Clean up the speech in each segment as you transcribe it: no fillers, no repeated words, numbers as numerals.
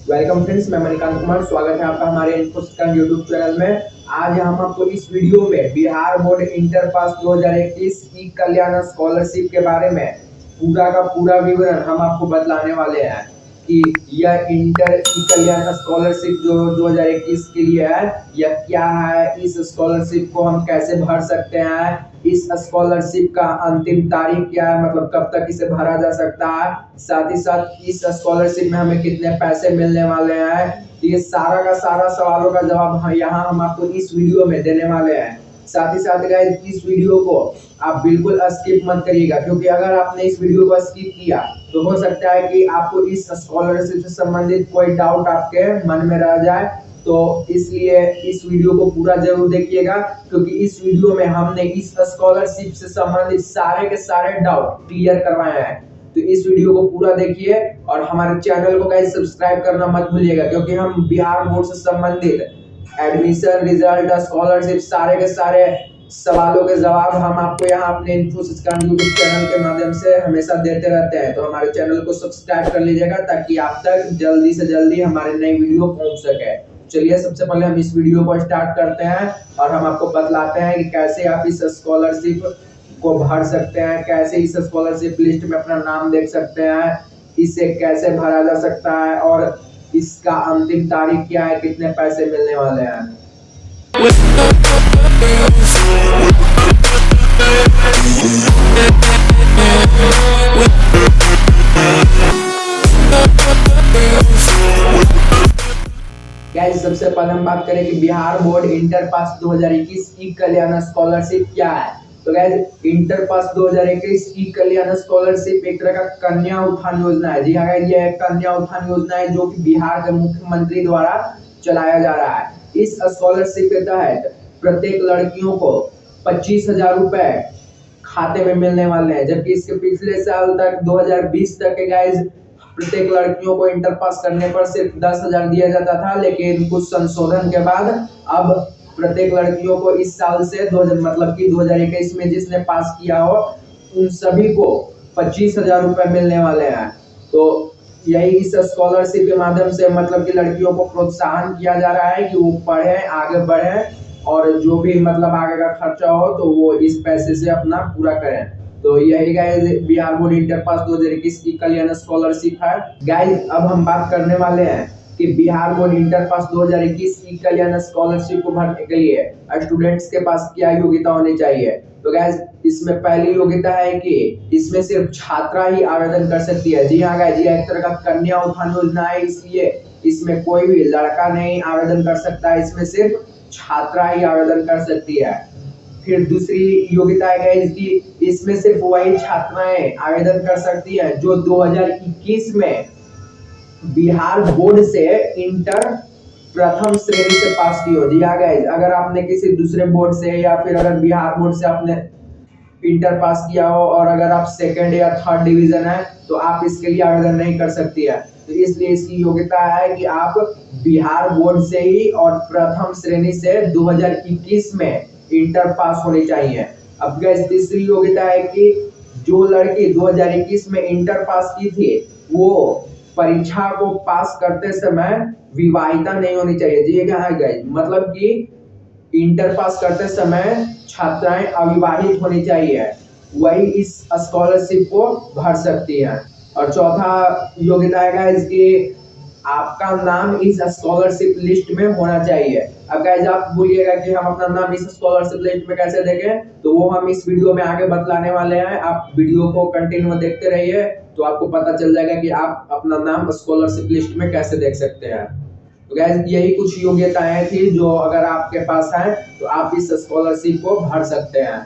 Welcome friends, मैं मणिकांत कुमार। स्वागत है आपका हमारे इन्फोसिस्टम यूट्यूब चैनल में। आज हम आपको इस वीडियो में बिहार बोर्ड इंटर पास 2021 ई कल्याण स्कॉलरशिप के बारे में पूरा का पूरा विवरण हम आपको बतलाने वाले हैं कि यह इंटर ई कल्याण स्कॉलरशिप जो 2021 के लिए है, यह क्या है, इस स्कॉलरशिप को हम कैसे भर सकते हैं, इस स्कॉलरशिप का अंतिम तारीख क्या है, मतलब कब तक इसे भरा जा सकता है, साथ ही साथ इस स्कॉलरशिप में हमें कितने पैसे मिलने वाले हैं। ये सारा का सारा सवालों का जवाब यहाँ हम आपको इस वीडियो में देने वाले हैं। साथ ही साथ गाइस, इस वीडियो को आप बिल्कुल स्किप मत करिएगा, क्योंकि अगर आपने इस वीडियो को स्किप किया तो हो सकता है कि आपको इस स्कॉलरशिप से संबंधित कोई डाउट आपके मन में रह जाए। तो इसलिए इस वीडियो को पूरा जरूर देखिएगा, क्योंकि इस वीडियो में हमने इस स्कॉलरशिप से संबंधित सारे के सारे डाउट क्लियर करवाए हैं। तो इस वीडियो को पूरा देखिए और हमारे चैनल को गाइस सब्सक्राइब करना मत भूलिएगा, क्योंकि हम बिहार बोर्ड से संबंधित एडमिशन, रिजल्ट, स्कॉलरशिप, सारे के सारे सवालों के जवाब हम आपको यहाँ अपने इन्फोसिस्टम यूट्यूब चैनल के माध्यम से हमेशा देते रहते हैं। तो हमारे चैनल को सब्सक्राइब कर लीजिएगा, ताकि आप तक जल्दी से जल्दी हमारे नई वीडियो पहुंच सके। चलिए, सबसे पहले हम इस वीडियो को स्टार्ट करते हैं और हम आपको बतलाते हैं कि कैसे आप इस स्कॉलरशिप को भर सकते हैं, कैसे इस स्कॉलरशिप लिस्ट में अपना नाम देख सकते हैं, इसे कैसे भरा जा सकता है और इसका अंतिम तारीख क्या है, कितने पैसे मिलने वाले हैं। गाइस, सबसे पहले हम बात करें कि बिहार बोर्ड इंटर पास 2021 ई कल्याण स्कॉलरशिप क्या है। तो गाइस, इंटर पास 2021 ई कल्याण स्कॉलरशिप एक तरह का कन्या उत्थान योजना है। जी हाँ गाइस, ये एक कन्या उत्थान योजना है जो कि बिहार के मुख्यमंत्री द्वारा चलाया जा रहा है। इस स्कॉलरशिप के तहत प्रत्येक लड़कियों को 25,000 रुपए खाते में मिलने वाले हैं, जबकि इसके पिछले साल तक 2020 तक के गाइस प्रत्येक लड़कियों को इंटर पास करने पर सिर्फ 10,000 दिया जाता था। लेकिन कुछ संशोधन के बाद अब प्रत्येक लड़कियों को इस साल से मतलब कि 2021 में जिसने पास किया हो उन सभी को 25,000 रुपए मिलने वाले हैं। तो यही इस स्कॉलरशिप के माध्यम से मतलब कि लड़कियों को प्रोत्साहन किया जा रहा है कि वो पढ़े, आगे बढ़े और जो भी मतलब आगे का खर्चा हो तो वो इस पैसे से अपना पूरा करें। तो यही guys Bihar board inter pass 2021 की कल्याण स्कॉलरशिप है। गाइस, अब हम बात करने वाले हैं कि बिहार बोर्ड इंटर पास 2021 की कल्याण स्कॉलरशिप को भरने के लिए स्टूडेंट्स के पास क्या योग्यता होनी चाहिए। तो गाइस, इसमें पहली योग्यता है कि इसमें सिर्फ छात्रा ही आवेदन कर सकती है। जी हाँ गाइस, ये एक तरह का कन्या उत्थान योजना है, इसलिए इसमें कोई भी लड़का नहीं आवेदन कर सकता है, इसमें सिर्फ छात्रा ही आवेदन कर सकती है। फिर दूसरी योग्यता है कि इसमें सिर्फ वही छात्राएं आवेदन कर सकती हैं जो 2021 में बिहार बोर्ड से इंटर प्रथम श्रेणी से पास की हो। जी हाँ गाइस, अगर आपने किसी दूसरे बोर्ड से या फिर अगर बिहार बोर्ड से आपने इंटर पास किया हो और अगर आप सेकंड या थर्ड डिवीजन है तो आप इसके लिए आवेदन नहीं कर सकती है। तो इसलिए इसकी योग्यता है कि आप बिहार बोर्ड से ही और प्रथम श्रेणी से 2021 में इंटर पास होनी चाहिए। अब गाइस, तीसरी योग्यता है कि जो लड़की 2021 में इंटर पास की थी वो परीक्षा को पास करते समय विवाहिता नहीं होनी चाहिए। जी हाँ गाइस, मतलब कि इंटर पास करते समय छात्राएं अविवाहित होनी चाहिए, वही इस स्कॉलरशिप को भर सकती है। और चौथा योग्यता है कि आपका नाम इस स्कॉलरशिप लिस्ट में होना चाहिए। अब गाइस, आप बोलिएगा कि हम अपना नाम इस स्कॉलरशिप लिस्ट में कैसे देखें, तो वो हम इस वीडियो में आगे बतलाने वाले हैं। आप वीडियो को कंटिन्यू देखते रहिए तो आपको पता चल जाएगा कि आप अपना नाम स्कॉलरशिप लिस्ट में कैसे देख सकते हैं। तो गाइस, यही कुछ योग्यताएं थी जो अगर आपके पास है तो आप इस स्कॉलरशिप को भर सकते हैं।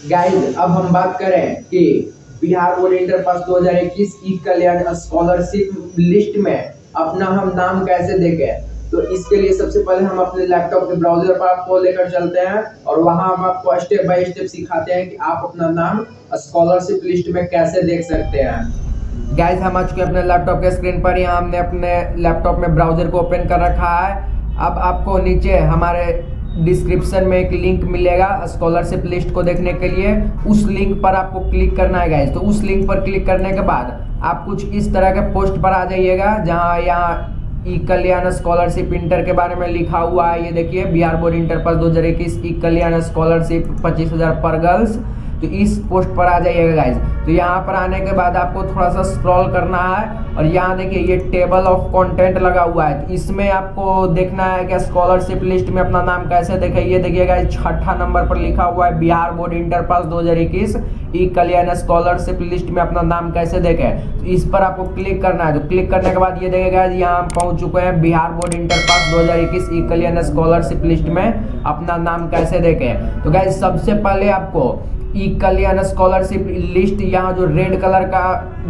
गाइस, अब हम बात करें कि बिहार बोर्ड इंटर पास 2021 ई कल्याण स्कॉलरशिप लिस्ट में अपना हम नाम कैसे देखें। तो इसके लिए सबसे पहले हम अपने लैपटॉप के ब्राउजर पर आपको लेकर चलते हैं और वहां हम आपको स्टेप बाय स्टेप सिखाते हैं कि आप अपना नाम स्कॉलरशिप लिस्ट में कैसे देख सकते हैं। गाइस, हम आ चुके हैं अपने लैपटॉप के स्क्रीन पर। यहाँ हमने अपने लैपटॉप में ब्राउजर को ओपन कर रखा है। अब आपको नीचे हमारे डिस्क्रिप्शन में एक लिंक मिलेगा स्कॉलरशिप लिस्ट को देखने के लिए, उस लिंक पर आपको क्लिक करना है गाइस। तो उस लिंक पर क्लिक करने के बाद आप कुछ इस तरह के पोस्ट पर आ जाइएगा जहाँ यहाँ ई कल्याण स्कॉलरशिप इंटर के बारे में लिखा हुआ है। ये देखिए बिहार बोर्ड इंटर पास 2021 ई कल्याण स्कॉलरशिप 25,000 पर गर्ल्स। तो इस पोस्ट पर आ जाइएगा गाइज। तो यहाँ पर आने के बाद आपको थोड़ा सा स्क्रॉल करना है और यहाँ देखिए ये टेबल ऑफ कंटेंट लगा हुआ है। तो इसमें आपको देखना है कि स्कॉलरशिप लिस्ट में अपना नाम कैसे देखे। ये देखिए गाइज 6ठा नंबर पर लिखा हुआ है बिहार बोर्ड इंटर पास 2021 ई कल्याण स्कॉलरशिप लिस्ट में अपना नाम कैसे देखे। तो इस पर आपको क्लिक करना है। तो क्लिक करने के बाद ये देखिएगा यहाँ हम पहुंच चुके हैं बिहार बोर्ड इंटर पास 2021 ई कल्याण स्कॉलरशिप लिस्ट में अपना नाम कैसे देखे। तो गाइज सबसे पहले आपको ई कल्याण स्कॉलरशिप लिस्ट यहाँ जो रेड कलर का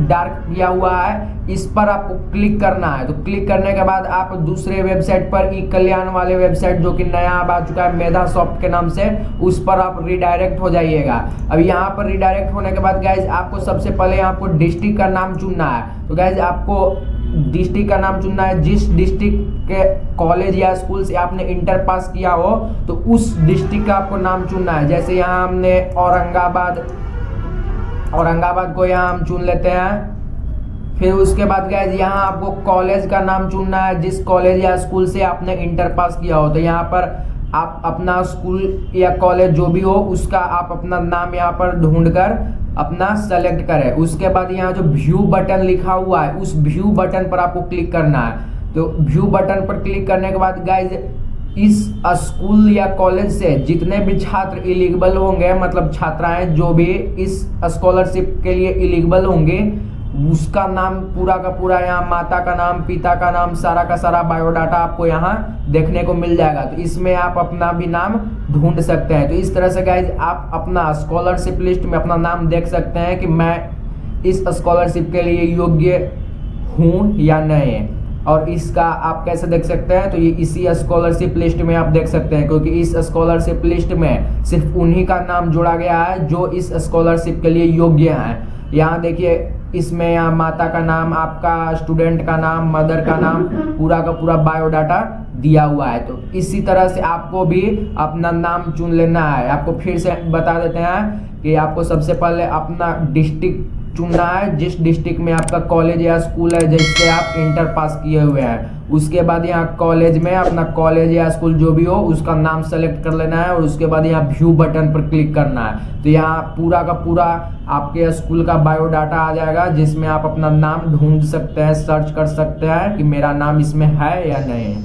डार्क किया हुआ है इस पर आपको क्लिक करना है। तो क्लिक करने के बाद आप दूसरे वेबसाइट पर ई कल्याण वाले वेबसाइट जो कि नया आ चुका है मेधा सॉफ्ट के नाम से, उस पर आप रिडायरेक्ट हो जाइएगा। अब यहाँ पर रिडायरेक्ट होने के बाद गाइज आपको सबसे पहले आपको डिस्ट्रिक्ट का नाम चुनना है। तो गाइज आपको डिस्ट्रिक्ट का नाम चुनना है। जिस डिस्ट्रिक्ट के कॉलेज या स्कूल से आपने इंटर पास किया हो तो उस डिस्ट्रिक्ट का आपको नाम चुनना है। जैसे यहाँ हमने औरंगाबाद को यहाँ हम चुन लेते हैं। फिर उसके बाद गाइज यहाँ आपको कॉलेज का नाम चुनना है, जिस कॉलेज या स्कूल से आपने इंटर पास किया हो। तो यहाँ पर आप अपना स्कूल या कॉलेज जो भी हो उसका आप अपना नाम यहाँ पर ढूंढकर अपना सेलेक्ट करें। उसके बाद यहाँ जो व्यू बटन लिखा हुआ है उस व्यू बटन पर आपको क्लिक करना है। तो व्यू बटन पर क्लिक करने के बाद गाइज इस स्कूल या कॉलेज से जितने भी छात्र एलिजिबल होंगे, मतलब छात्राएं जो भी इस स्कॉलरशिप के लिए एलिजिबल होंगे, उसका नाम पूरा का पूरा यहाँ माता का नाम, पिता का नाम, सारा का सारा बायोडाटा आपको यहाँ देखने को मिल जाएगा। तो इसमें आप अपना भी नाम ढूंढ सकते हैं। तो इस तरह से गाइज आप अपना स्कॉलरशिप लिस्ट में अपना नाम देख सकते हैं कि मैं इस स्कॉलरशिप के लिए योग्य हूँ या नहीं। और इसका आप कैसे देख सकते हैं, तो ये इसी स्कॉलरशिप लिस्ट में आप देख सकते हैं, क्योंकि इस स्कॉलरशिप लिस्ट में सिर्फ उन्हीं का नाम जोड़ा गया है जो इस स्कॉलरशिप के लिए योग्य हैं। यहाँ देखिए इसमें यहाँ माता का नाम, आपका स्टूडेंट का नाम, मदर का नाम, पूरा का पूरा बायोडाटा दिया हुआ है। तो इसी तरह से आपको भी अपना नाम चुन लेना है। आपको फिर से बता देते हैं कि आपको सबसे पहले अपना डिस्ट्रिक्ट चुनना है, जिस डिस्ट्रिक्ट में आपका कॉलेज या स्कूल है जिससे आप इंटर पास किए हुए हैं। उसके बाद यहाँ कॉलेज में अपना कॉलेज या स्कूल जो भी हो उसका नाम सेलेक्ट कर लेना है और उसके बाद यहाँ व्यू बटन पर क्लिक करना है। तो यहाँ पूरा का पूरा आपके स्कूल का बायोडाटा आ जाएगा जिसमें आप अपना नाम ढूंढ सकते हैं, सर्च कर सकते हैं कि मेरा नाम इसमें है या नहीं।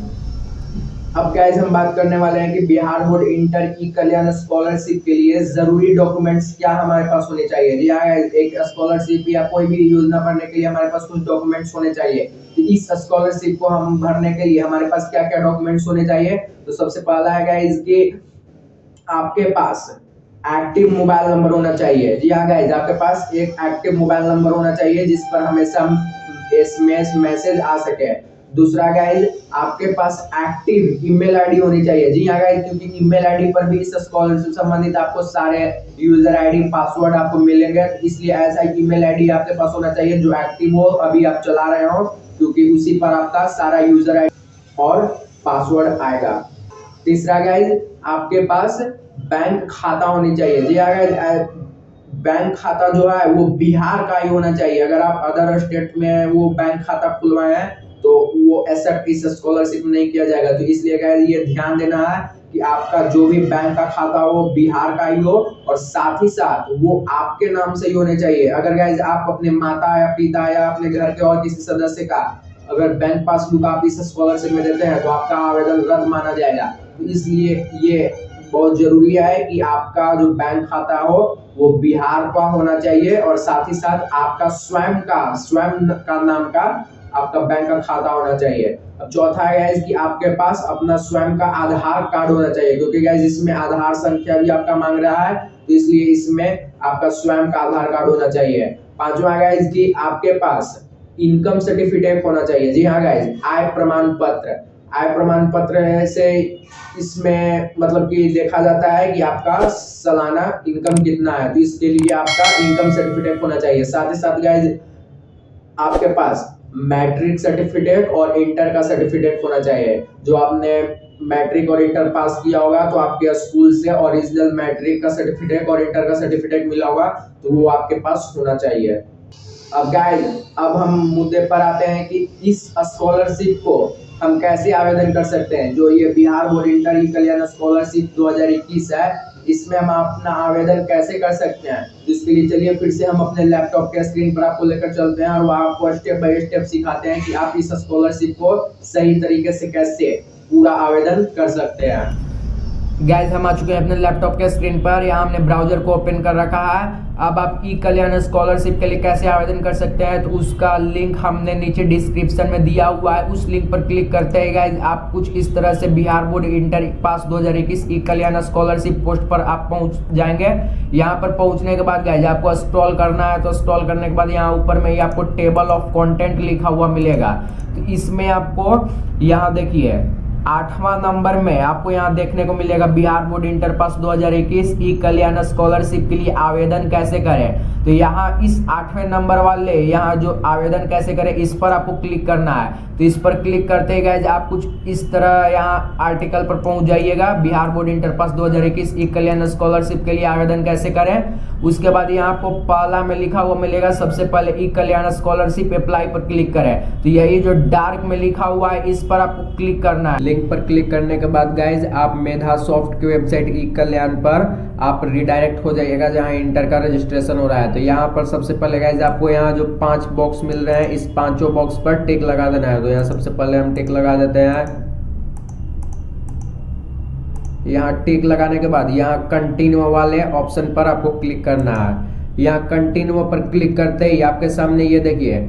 अब गाइस हम बात करने वाले हैं कि बिहार बोर्ड इंटर ई कल्याण स्कॉलरशिप के लिए जरूरी डॉक्यूमेंट्स क्या हमारे पास होने चाहिए। जी हाँ, एक स्कॉलरशिप या कोई भी योजना भरने के लिए हमारे पास कुछ डॉक्यूमेंट्स होने चाहिए। तो इस स्कॉलरशिप को हम भरने के लिए हमारे पास क्या क्या डॉक्यूमेंट्स होने चाहिए। तो सबसे पहला है गाइस कि आपके पास एक्टिव मोबाइल नंबर होना चाहिए। जी हाँ गाइस, आपके पास एक एक्टिव मोबाइल नंबर होना चाहिए जिस पर हमेशा एसएमएस मैसेज आ सके। दूसरा गाइज आपके पास एक्टिव ईमेल आईडी होनी चाहिए। जी हाँ गाइज, क्योंकि ईमेल आईडी पर भी इस स्कॉलरशिप संबंधित आपको सारे यूजर आईडी पासवर्ड आपको मिलेंगे, इसलिए ऐसा ईमेल आईडी आपके पास होना चाहिए जो एक्टिव हो, अभी आप चला रहे हो, क्योंकि उसी पर आपका सारा यूजर आईडी और पासवर्ड आएगा। तीसरा गाइज आपके पास बैंक खाता होनी चाहिए। जी हाँ गाइज, बैंक खाता जो है वो बिहार का ही होना चाहिए। अगर आप अदर स्टेट में वो बैंक खाता खुलवाए हैं तो वो एक्सेप्ट इस स्कॉलरशिप नहीं किया जाएगा। तो इसलिए गाइस ये ध्यान देना है कि आपका जो भी बैंक का खाता हो बिहार का ही हो और साथ ही साथ वो आपके नाम से ही होने चाहिए। अगर गाइस आप अपने माता या पिता या अपने घर के और किसी सदस्य का अगर बैंक पासबुक आप इस स्कॉलरशिप में देते हैं तो आपका आवेदन रद्द माना जाएगा। तो इसलिए ये बहुत जरूरी है कि आपका जो बैंक खाता हो वो बिहार का होना चाहिए और साथ ही साथ आपका स्वयं का नाम का आपका बैंक का खाता होना चाहिए। अब चौथा है गाइस कि आपके पास अपना स्वयं का आधार कार्ड होना चाहिए, क्योंकि गाइस इसमें आधार संख्या भी आपका मांग रहा है, तो इसलिए इसमें आपका स्वयं का आधार कार्ड होना चाहिए। पांचवा गाइस कि आपके पास इनकम सर्टिफिकेट होना चाहिए। जी हाँ गाइस, आय प्रमाण पत्र से इसमें मतलब कि देखा जाता है कि आपका सालाना इनकम कितना है, तो इसके लिए आपका इनकम सर्टिफिकेट होना चाहिए। साथ ही साथ गाइस आपके पास मैट्रिक सर्टिफिकेट और इंटर का सर्टिफिकेट होना चाहिए। जो आपने मैट्रिक और इंटर पास किया होगा तो आपके स्कूल से ओरिजिनल मैट्रिक का सर्टिफिकेट और इंटर का सर्टिफिकेट मिला होगा, तो वो आपके पास होना चाहिए। अब गाइस, अब हम मुद्दे पर आते हैं कि इस स्कॉलरशिप को हम कैसे आवेदन कर सकते हैं। जो ये बिहार बोर्ड इंटर ई कल्याण स्कॉलरशिप 2021 है, इसमें हम अपना आवेदन कैसे कर सकते हैं। तो इसके लिए चलिए फिर से हम अपने लैपटॉप के स्क्रीन पर आपको लेकर चलते हैं और वहाँ आपको स्टेप बाय स्टेप सिखाते हैं कि आप इस स्कॉलरशिप को सही तरीके से कैसे पूरा आवेदन कर सकते हैं। गाइस, हम आ चुके हैं अपने लैपटॉप के स्क्रीन पर। यहाँ हमने ब्राउजर को ओपन कर रखा है। अब आप ई कल्याण स्कॉलरशिप के लिए कैसे आवेदन कर सकते हैं, तो उसका लिंक हमने नीचे डिस्क्रिप्शन में दिया हुआ है। उस लिंक पर क्लिक करते हैं गाइस, आप कुछ इस तरह से बिहार बोर्ड इंटर पास 2021 ई कल्याण स्कॉलरशिप पोस्ट पर आप पहुंच जाएंगे। यहाँ पर पहुंचने के बाद गाइस आपको स्क्रॉल करना है। तो स्क्रॉल करने के बाद यहाँ ऊपर में ही आपको टेबल ऑफ कंटेंट लिखा हुआ मिलेगा। तो इसमें आपको यहाँ देखिए 8वां नंबर में आपको यहाँ देखने को मिलेगा बिहार बोर्ड इंटर पास 2021 ई कल्याण स्कॉलरशिप के लिए आवेदन कैसे करें। तो यहाँ इस 8वें नंबर वाले यहाँ जो आवेदन कैसे करें इस पर आपको क्लिक करना है। तो इस पर क्लिक करते ही गाइस आप कुछ इस तरह यहाँ आर्टिकल पर पहुंच जाइएगा, बिहार बोर्ड इंटर पास 2021 ई कल्याण स्कॉलरशिप के लिए आवेदन कैसे करें। उसके बाद यहाँ आपको पहला में लिखा हुआ मिलेगा, सबसे पहले ई कल्याण स्कॉलरशिप अप्लाई पर क्लिक करें। तो यही जो डार्क में लिखा हुआ है इस पर आपको क्लिक करना है। लिंक पर क्लिक करने के बाद गाइज आप मेधा सॉफ्ट की वेबसाइट ई कल्याण पर आप रिडायरेक्ट हो जाइएगा, जहाँ इंटर का रजिस्ट्रेशन हो रहा है। तो यहाँ पर सबसे पहले गाइज आपको यहाँ जो 5 बॉक्स मिल रहे हैं, इस 5 बॉक्स पर टिक लगा देना है। तो यहाँ सबसे पहले हम टिक लगा देते हैं। यहाँ टिक लगाने के बाद यहाँ कंटिन्यू वाले ऑप्शन पर आपको क्लिक करना है। यहाँ कंटिन्यू पर क्लिक करते ही आपके सामने ये देखिए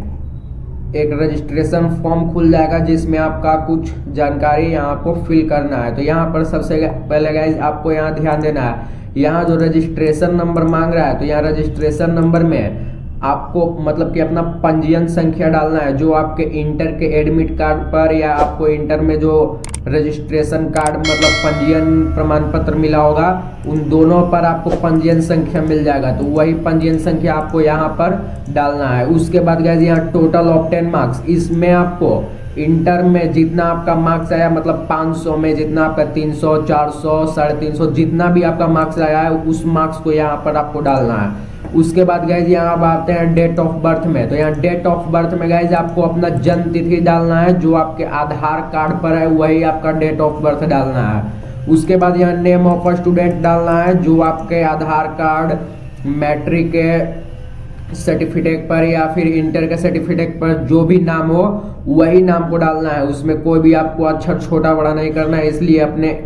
एक रजिस्ट्रेशन फॉर्म खुल जाएगा, जिसमें आपका कुछ जानकारी यहाँ आपको फिल करना है। तो यहाँ पर सबसे पहले गाइज आपको यहाँ ध्यान देना है, यहाँ जो रजिस्ट्रेशन नंबर मांग रहा है, तो यहाँ रजिस्ट्रेशन नंबर में आपको मतलब कि अपना पंजीयन संख्या डालना है, जो आपके इंटर के एडमिट कार्ड पर या आपको इंटर में जो रजिस्ट्रेशन कार्ड मतलब पंजीयन प्रमाण पत्र मिला होगा, उन दोनों पर आपको पंजीयन संख्या मिल जाएगा। तो वही पंजीयन संख्या आपको यहाँ पर डालना है। उसके बाद गाइस यहाँ टोटल ऑफ 10 मार्क्स, इसमें आपको इंटर में जितना आपका मार्क्स आया मतलब 500 में जितना आपका 300, 400, 350 जितना भी आपका मार्क्स आया है उस मार्क्स को यहाँ पर आपको डालना है। उसके बाद गाइज यहाँ अब आते हैं डेट ऑफ बर्थ में। तो यहाँ डेट ऑफ बर्थ में गाइज आपको अपना जन्म तिथि डालना है, जो आपके आधार कार्ड पर है वही आपका डेट ऑफ बर्थ डालना है। उसके बाद यहाँ नेम ऑफ अ स्टूडेंट डालना है, जो आपके आधार कार्ड, मैट्रिक के सर्टिफिकेट पर या फिर इंटर के सर्टिफिकेट पर जो भी नाम हो वही नाम को डालना है। उसमें कोई भी आपको अक्षर छोटा बड़ा नहीं करना है, इसलिए अपने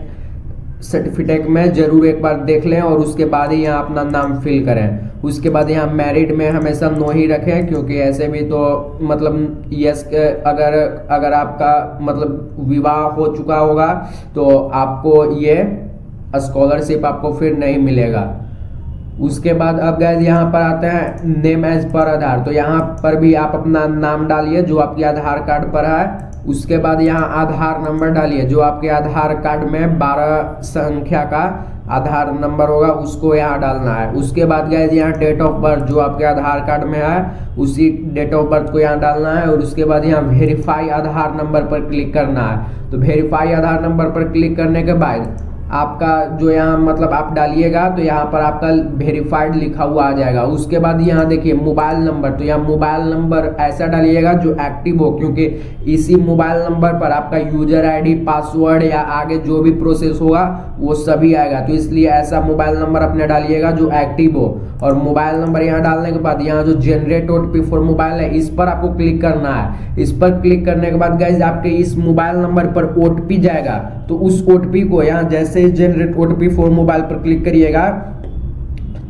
सर्टिफिकेट में जरूर एक बार देख लें और उसके बाद ही यहाँ अपना नाम फिल करें। उसके बाद यहाँ मैरिड में हमेशा नो ही रखें, क्योंकि ऐसे भी तो मतलब यस अगर आपका मतलब विवाह हो चुका होगा तो आपको ये स्कॉलरशिप आपको फिर नहीं मिलेगा। उसके बाद अब गाइस यहाँ पर आते हैं नेम एज पर आधार। तो यहाँ पर भी आप अपना नाम डालिए जो आपके आधार कार्ड पर है। उसके बाद यहाँ आधार नंबर डालिए, जो आपके आधार कार्ड में 12 संख्या का आधार नंबर होगा उसको यहाँ डालना है। उसके बाद गाइस यहाँ डेट ऑफ बर्थ जो आपके आधार कार्ड में है उसी डेट ऑफ बर्थ को यहाँ डालना है। और उसके बाद यहाँ वेरीफाई आधार नंबर पर क्लिक करना है। तो वेरीफाई आधार नंबर पर क्लिक करने के बाद आपका जो यहाँ मतलब आप डालिएगा तो यहाँ पर आपका वेरीफाइड लिखा हुआ आ जाएगा। उसके बाद यहाँ देखिए मोबाइल नंबर, तो यहाँ मोबाइल नंबर ऐसा डालिएगा जो एक्टिव हो, क्योंकि इसी मोबाइल नंबर पर आपका यूजर आईडी, पासवर्ड या आगे जो भी प्रोसेस होगा वो सभी आएगा। तो इसलिए ऐसा मोबाइल नंबर अपने डालिएगा जो एक्टिव हो। और मोबाइल नंबर यहाँ डालने के बाद यहाँ जो जनरेट ओटीपी फॉर मोबाइल है इस पर आपको क्लिक करना है। इस पर क्लिक करने के बाद गाइज आपके इस मोबाइल नंबर पर ओटीपी जाएगा। तो उस ओटीपी को यहाँ जैसे जनरेट ओटीपी फॉर मोबाइल पर क्लिक करिएगा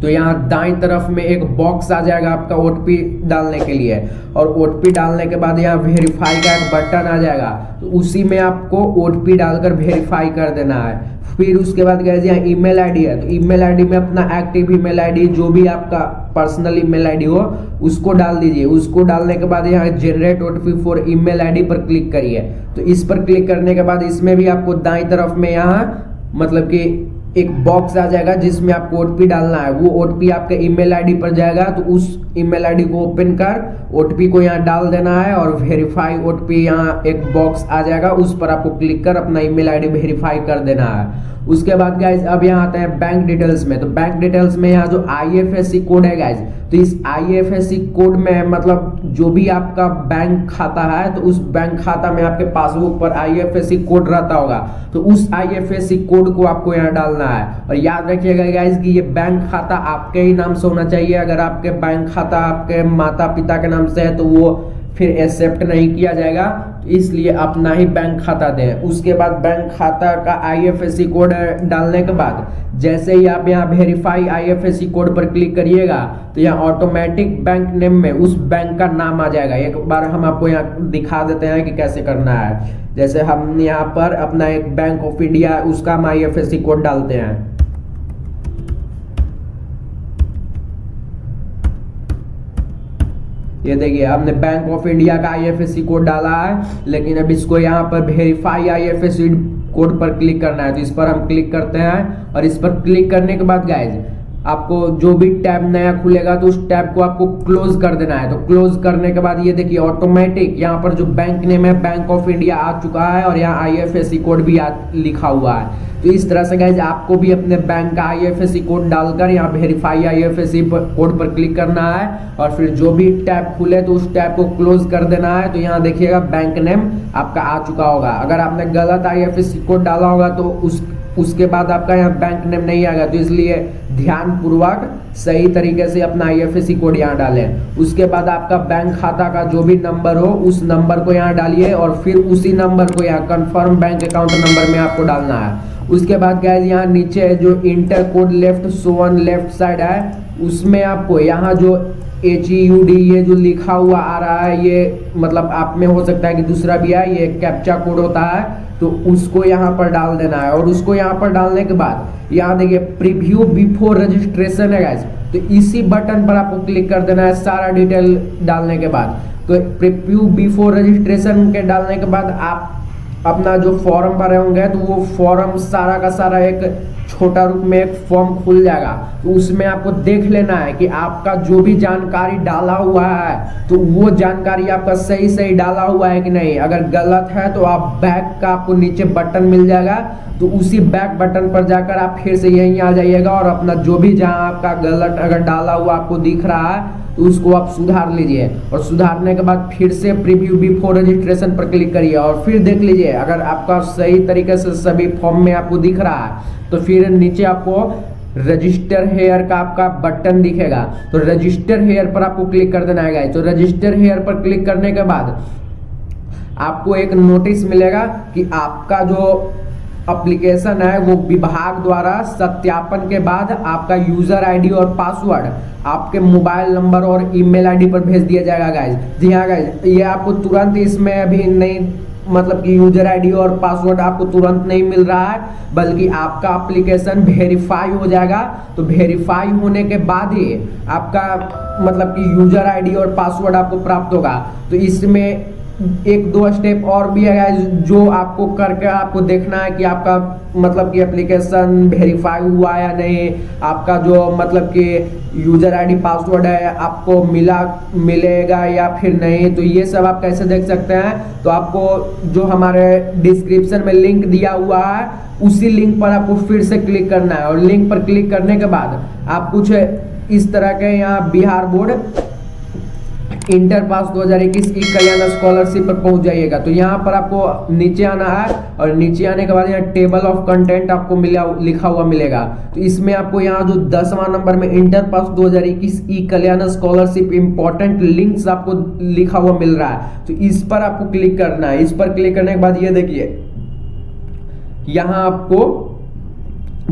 तो यहाँ दाईं तरफ में एक बॉक्स आ जाएगा आपका ओटीपी डालने के लिए। और ओटीपी डालने के बाद यहाँ वेरीफाई का एक बटन आ जाएगा, तो उसी में आपको ओटीपी डालकर वेरीफाई कर देना है। फिर उसके बाद गाइस यहाँ ईमेल आईडी है, तो ईमेल आईडी में अपना एक्टिव ईमेल आईडी जो भी आपका पर्सनल ईमेल आईडी हो उसको डाल दीजिए। उसको डालने के बाद यहाँ generate OTP for email ID पर क्लिक करिए। तो इस पर क्लिक करने के बाद इसमें भी आपको दाईं तरफ में यहाँ मतलब कि एक बॉक्स आ जाएगा जिसमें आपको ओटीपी डालना है। वो ओटीपी आपके ईमेल आईडी पर जाएगा, तो उस ईमेल आईडी को ओपन कर ओटीपी को यहाँ डाल देना है। और वेरीफाई ओटीपी यहाँ एक बॉक्स आ जाएगा, उस पर आपको क्लिक कर अपना ईमेल आईडी वेरीफाई कर देना है। उसके बाद गाइज अब यहाँ आते हैं बैंक डिटेल्स में। तो बैंक डिटेल्स में यहाँ जो आईएफएससी कोड है गाइज, तो इस आईएफएससी कोड में मतलब जो भी आपका बैंक खाता है तो उस बैंक खाता में आपके पासबुक पर आईएफएससी कोड रहता होगा, तो उस आईएफएससी कोड को आपको यहाँ डालना है। और याद रखिएगा गाइज कि ये बैंक खाता आपके ही नाम से होना चाहिए। अगर आपके बैंक खाता आपके माता पिता के नाम से है तो वो फिर एक्सेप्ट नहीं किया जाएगा, तो इसलिए अपना ही बैंक खाता दें। उसके बाद बैंक खाता का आईएफएससी कोड डालने के बाद जैसे ही आप यहाँ वेरीफाई आईएफएससी कोड पर क्लिक करिएगा तो यहाँ ऑटोमेटिक बैंक नेम में उस बैंक का नाम आ जाएगा। एक बार हम आपको यहाँ दिखा देते हैं कि कैसे करना है। जैसे हम यहाँ पर अपना एक बैंक ऑफ इंडिया उसका हम आईएफएससी कोड डालते हैं। ये देखिए हमने बैंक ऑफ इंडिया का आईएफएससी कोड डाला है, लेकिन अब इसको यहाँ पर वेरीफाई आईएफएससी कोड पर क्लिक करना है। तो इस पर हम क्लिक करते हैं और इस पर क्लिक करने के बाद गाइज आपको जो भी टैब नया खुलेगा तो उस टैब को आपको क्लोज कर देना है। तो क्लोज करने के बाद ये देखिए ऑटोमेटिक यहाँ पर जो बैंक नेम है बैंक ऑफ इंडिया आ चुका है और यहाँ आईएफएससी कोड भी लिखा हुआ है। तो इस तरह से गाइज आपको भी अपने बैंक का आईएफएससी कोड डालकर यहाँ वेरीफाई आईएफएससी कोड पर क्लिक करना है और फिर जो भी टैब खुले तो उस टैब को क्लोज कर देना है। तो यहाँ देखिएगा बैंक नेम आपका आ चुका होगा। अगर आपने गलत आईएफएससी कोड डाला होगा तो उसके बाद आपका यहाँ बैंक नेम नहीं आएगा, तो इसलिए ध्यान पूर्वक सही तरीके से अपना आईएफएससी कोड यहाँ डालें। उसके बाद आपका बैंक खाता का जो भी नंबर हो उस नंबर को यहाँ डालिए और फिर उसी नंबर को यहाँ कंफर्म बैंक अकाउंट नंबर में आपको डालना है। उसके बाद गाइस यहाँ नीचे जो इंटर कोड लेफ्ट सोवन लेफ्ट साइड है उसमें आपको यहाँ जो HUD ये जो लिखा हुआ आ रहा है, ये मतलब आप में हो सकता है कि दूसरा भी है, ये कैप्चा कोड होता है, तो उसको यहाँ पर डाल देना है। और उसको यहाँ पर डालने के बाद यहाँ देखिए प्रीव्यू बिफोर रजिस्ट्रेशन है गाइस, तो इसी बटन पर आपको क्लिक कर देना है सारा डिटेल डालने के बाद। तो प्रीव्यू बिफोर रजिस्ट्रेशन के डालने के बाद आप अपना जो फॉर्म भरे होंगे तो वो फॉर्म सारा का सारा एक छोटा रूप में एक फॉर्म खुल जाएगा। तो उसमें आपको देख लेना है कि आपका जो भी जानकारी डाला हुआ है तो वो जानकारी आपका सही सही डाला हुआ है कि नहीं। अगर गलत है तो आप बैक का आपको नीचे बटन मिल जाएगा, तो उसी बैक बटन पर जाकर आप फिर से यहीं आ जाइएगा और अपना जो भी जहां आपका गलत अगर डाला हुआ आपको दिख रहा है तो उसको आप सुधार लीजिए। और सुधारने के बाद फिर से प्रीव्यू बिफोर रजिस्ट्रेशन पर क्लिक करिए और फिर देख लीजिए अगर आपका सही तरीके से सभी फॉर्म में आपको दिख रहा है तो फिर नीचे आपको रजिस्टर हेयर का आपका बटन दिखेगा, तो रजिस्टर हेयर पर आपको क्लिक कर देना है गाइस। तो रजिस्टर हेयर पर क्लिक करने के बाद आपको एक नोटिस मिलेगा कि आपका जो एप्लीकेशन है वो विभाग द्वारा सत्यापन के बाद आपका यूजर आईडी और पासवर्ड आपके मोबाइल नंबर और ईमेल आईडी पर भेज दिया जाएगा गाइज। जी हाँ गाइज, ये आपको तुरंत इसमें अभी नहीं, मतलब कि यूजर आईडी और पासवर्ड आपको तुरंत नहीं मिल रहा है, बल्कि आपका एप्लीकेशन वेरीफाई हो जाएगा। तो वेरीफाई होने के बाद ही आपका मतलब कि यूजर आईडी और पासवर्ड आपको प्राप्त होगा। तो इसमें एक दो स्टेप और भी है जो आपको करके आपको देखना है कि आपका मतलब कि एप्लीकेशन वेरीफाई हुआ या नहीं, आपका जो मतलब कि यूजर आईडी पासवर्ड है आपको मिलेगा या फिर नहीं। तो ये सब आप कैसे देख सकते हैं, तो आपको जो हमारे डिस्क्रिप्शन में लिंक दिया हुआ है उसी लिंक पर आपको फिर से क्लिक करना है और लिंक पर क्लिक करने के बाद आप कुछ इस तरह के यहाँ बिहार बोर्ड इंटर पास 2021 ई कल्याण स्कॉलरशिप पर पहुंच जाइएगा। तो यहाँ पर आपको नीचे आना है और नीचे आने के बाद यहाँ टेबल ऑफ कंटेंट आपको लिखा हुआ मिलेगा। तो इसमें आपको यहाँ जो 10वां नंबर में इंटर पास 2021 ई कल्याण स्कॉलरशिप इंपॉर्टेंट लिंक्स आपको लिखा हुआ मिल रहा है, तो इस पर आपको क्लिक करना है। इस पर क्लिक करने के बाद ये देखिए यहाँ आपको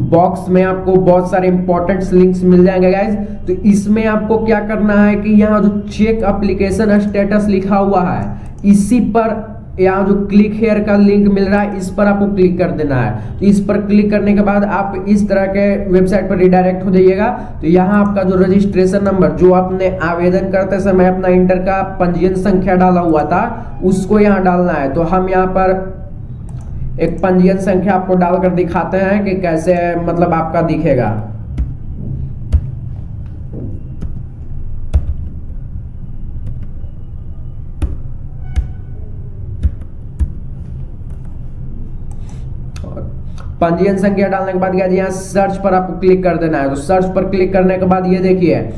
बॉक्स में आपको बहुत सारे इंपॉर्टेंट लिंक्स मिल जाएंगे गाइज। तो इसमें आपको क्या करना है कि यहाँ जो चेक एप्लीकेशन स्टेटस लिखा हुआ है इसी पर यहाँ जो क्लिक हेयर का लिंक मिल रहा है इस पर आपको क्लिक कर देना है। तो इस पर क्लिक करने के बाद आप इस तरह के वेबसाइट पर रिडायरेक्ट हो जाइएगा। तो यहाँ आपका जो रजिस्ट्रेशन नंबर जो आपने आवेदन करते समय अपना इंटर का पंजीयन संख्या डाला हुआ था उसको यहाँ डालना है। तो हम यहाँ पर एक पंजीयन संख्या आपको डालकर दिखाते हैं कि कैसे मतलब आपका दिखेगा। पंजीयन संख्या डालने के बाद गाइस यहाँ सर्च पर आपको क्लिक कर देना है। तो सर्च पर क्लिक करने के बाद ये देखिए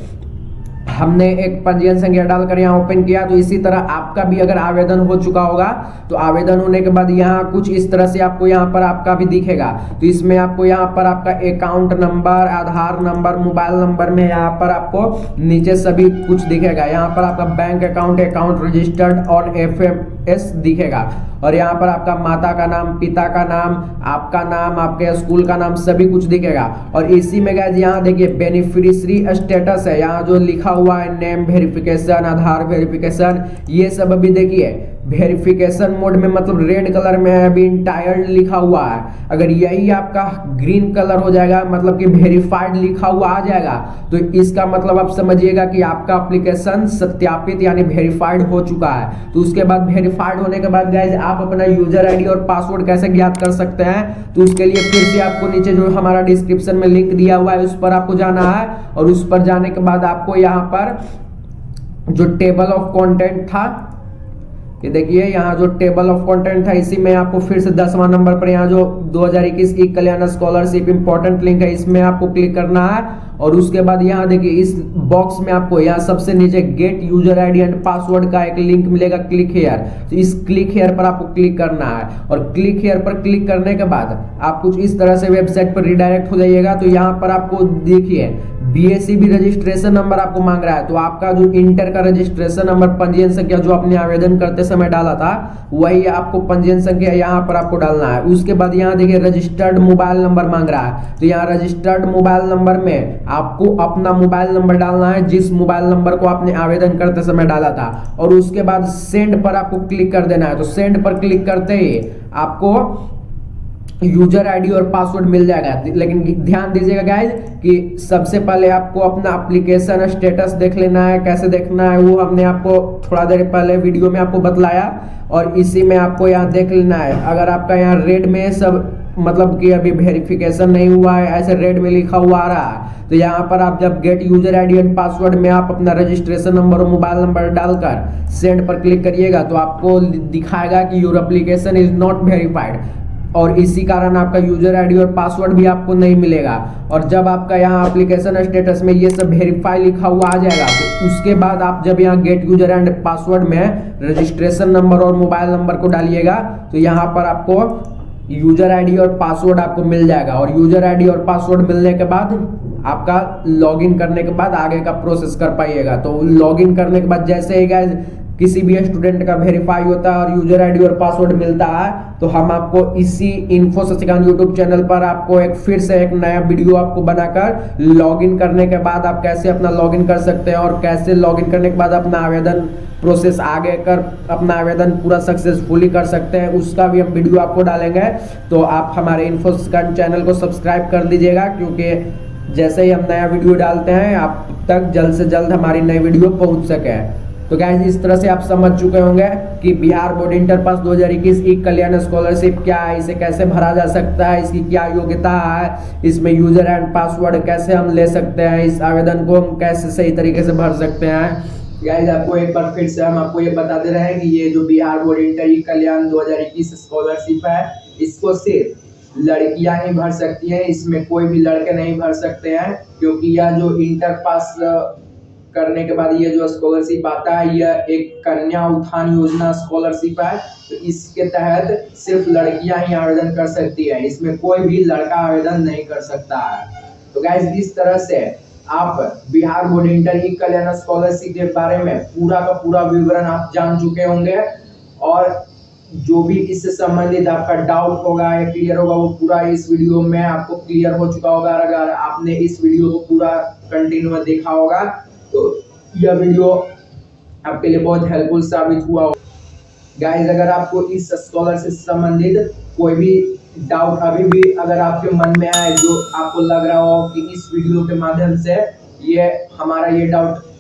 हमने एक पंजीयन संख्या डालकर यहाँ ओपन किया। तो इसी तरह आपका भी अगर आवेदन हो चुका होगा तो आवेदन होने के बाद यहाँ कुछ इस तरह से आपको यहाँ पर आपका भी दिखेगा। तो इसमें आपको यहाँ पर आपका अकाउंट नंबर, आधार नंबर, मोबाइल नंबर में यहाँ पर आपको नीचे सभी कुछ दिखेगा। यहाँ पर आपका bank account registered on FMS दिखेगा और यहाँ पर आपका माता का नाम, पिता का नाम, आपका नाम, आपके स्कूल का नाम सभी कुछ दिखेगा। और इसी में गाइस यहाँ देखिए बेनिफिशियरी स्टेटस है, यहाँ जो लिखा हुआ है नेम वेरिफिकेशन, आधार वेरिफिकेशन, ये सब अभी देखिए वेरिफिकेशन मोड में मतलब रेड कलर में है, अभी इंटायर्ड लिखा हुआ है। अगर यही आपका ग्रीन कलर हो जाएगा मतलब कि वेरीफाइड लिखा हुआ आ जाएगा तो इसका मतलब आप समझिएगा कि आपका एप्लीकेशन सत्यापित यानी वेरीफाइड हो चुका है। तो उसके बाद वेरीफाइड होने के बाद गाइस आप अपना यूजर आईडी और पासवर्ड कैसे ज्ञात कर सकते हैं, तो उसके लिए फिर से आपको नीचे जो हमारा डिस्क्रिप्शन में लिंक दिया हुआ है उस पर आपको जाना है। और उस पर जाने के बाद आपको यहाँ पर जो टेबल ऑफ कंटेंट था, ये देखिए यहाँ जो टेबल ऑफ कंटेंट था इसी में आपको फिर से 10वां नंबर पर यहाँ जो 2021 ई कल्याण स्कॉलरशिप इंपॉर्टेंट लिंक है इसमें आपको क्लिक करना है। और उसके बाद यहाँ देखिए इस बॉक्स में आपको यहाँ सबसे नीचे gate user ID and password का एक लिंक मिलेगा, क्लिक हियर। तो इस क्लिक हियर पर आपको क्लिक करना है और क्लिक हियर पर क्लिक करने के बाद आप कुछ इस तरह से वेबसाइट पर रिडायरेक्ट हो जाइएगा। तो यहाँ पर आपको देखिए BACB रजिस्ट्रेशन नंबर आपको मांग रहा है। तो आपका जो इंटर का रजिस्ट्रेशन नंबर पंजीयन संख्या जो आपने आवेदन करते समय डाला था वही आपको पंजीयन संख्या यहाँ पर आपको डालना है। उसके बाद यहाँ देखिए रजिस्टर्ड मोबाइल नंबर मांग रहा है। तो यहाँ रजिस्टर्ड मोबाइल नंबर में आपको अपना मोबाइल नंबर डालना है जिस मोबाइल नंबर को आपने आवेदन करते समय डाला था। और उसके बाद सेंड पर आपको क्लिक कर देना है। तो सेंड पर क्लिक करते ही आपको यूजर आईडी और पासवर्ड मिल जाएगा। लेकिन ध्यान दीजिएगा गाइज कि सबसे पहले आपको अपना एप्लीकेशन स्टेटस देख लेना है। कैसे देखना है वो हमने आपको थोड़ा देर पहले वीडियो में आपको बतलाया और इसी में आपको यहाँ देख लेना है। अगर आपका यहाँ रेड में सब मतलब कि अभी वेरिफिकेशन नहीं हुआ है, ऐसे रेड में लिखा हुआ आ रहा है, तो यहाँ पर आप जब gate user ID and password में आप अपना रजिस्ट्रेशन नंबर और मोबाइल नंबर डालकर सेंड पर क्लिक करिएगा तो आपको दिखाएगा कि your application is not verified और इसी कारण आपका यूजर आईडी और पासवर्ड भी आपको नहीं मिलेगा। और जब आपका यहाँ एप्लीकेशन स्टेटस में ये सब वेरीफाई लिखा हुआ आ जाएगा तो उसके बाद आप जब यहाँ गेट यूजर एंड पासवर्ड में रजिस्ट्रेशन नंबर और मोबाइल नंबर को डालिएगा तो यहाँ पर आपको यूजर आईडी और पासवर्ड आपको मिल जाएगा। और यूजर आईडी और पासवर्ड मिलने के बाद आपका लॉगिन करने के बाद आगे का प्रोसेस कर पाइएगा। तो लॉगिन करने के बाद जैसे ही गाइस किसी भी स्टूडेंट का वेरीफाई होता है और यूजर आईडी और पासवर्ड मिलता है तो हम आपको इसी इन्फो सचिकांत यूट्यूब चैनल पर आपको फिर से एक नया वीडियो आपको बनाकर लॉगिन करने के बाद आप कैसे अपना लॉगिन कर सकते हैं और कैसे लॉगिन करने के बाद अपना आवेदन प्रोसेस आगे कर अपना आवेदन पूरा सक्सेसफुली कर सकते हैं उसका भी हम वीडियो आपको डालेंगे। तो आप हमारे इन्फो सचिकांत चैनल को सब्सक्राइब कर दीजिएगा क्योंकि जैसे ही हम नया वीडियो डालते हैं आप तक जल्द से जल्द हमारी नई वीडियो पहुंच सके। तो गाइस इस तरह से आप समझ चुके होंगे कि बिहार बोर्ड इंटर पास 2021 ई कल्याण स्कॉलरशिप क्या है, इसे कैसे भरा जा सकता है, इसकी क्या योग्यता है, इसमें यूजर एंड पासवर्ड कैसे हम ले सकते हैं, इस आवेदन को हम कैसे सही तरीके से भर सकते हैं। गाइस आपको एक बार फिर से हम आपको ये बता दे रहे हैं कि ये जो बिहार बोर्ड इंटर ई कल्याण 2021 स्कॉलरशिप है इसको सिर्फ लड़कियां ही भर सकती हैं, इसमें कोई भी लड़के नहीं भर सकते हैं क्योंकि यह जो इंटर पास करने के बाद ये जो स्कॉलरशिप आता है यह एक कन्या उत्थान योजना स्कॉलरशिप है। तो इसके तहत सिर्फ लड़कियां ही आवेदन कर सकती है, इसमें कोई भी लड़का आवेदन नहीं कर सकता है। तो गाइस इस तरह से आप बिहार बोर्ड इंटर ई कल्याण स्कॉलरशिप के बारे में पूरा का पूरा विवरण आप जान चुके होंगे और जो भी इससे संबंधित आपका डाउट होगा या क्लियर होगा वो पूरा इस वीडियो में आपको क्लियर हो चुका होगा। अगर आपने इस वीडियो को पूरा कंटिन्यू देखा होगा तो यह वीडियो आपके लिए बहुत हेल्पफुल साबित हुआ होगा। गाइस अगर आपको इस स्कॉलरशिप से संबंधित कोई भी डाउट अभी भी अगर आपके मन में आए जो आपको लग रहा हो कि इस वीडियो के माध्यम से ये हमारा ये डाउट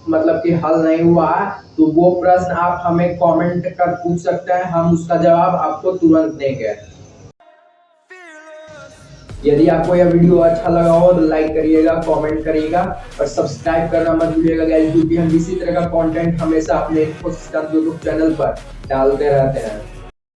मतलब कि हल नहीं हुआ तो वो प्रश्न आप हमें कमेंट कर पूछ सकते हैं, हम उसका जवाब आपको तुरंत देंगे। यदि आपको यह वीडियो अच्छा लगा हो तो लाइक करिएगा, कमेंट करिएगा और सब्सक्राइब करना मत भूलिएगा गाइस क्योंकि हम इसी तरह का कंटेंट हमेशा अपने यूट्यूब चैनल पर डालते रहते हैं।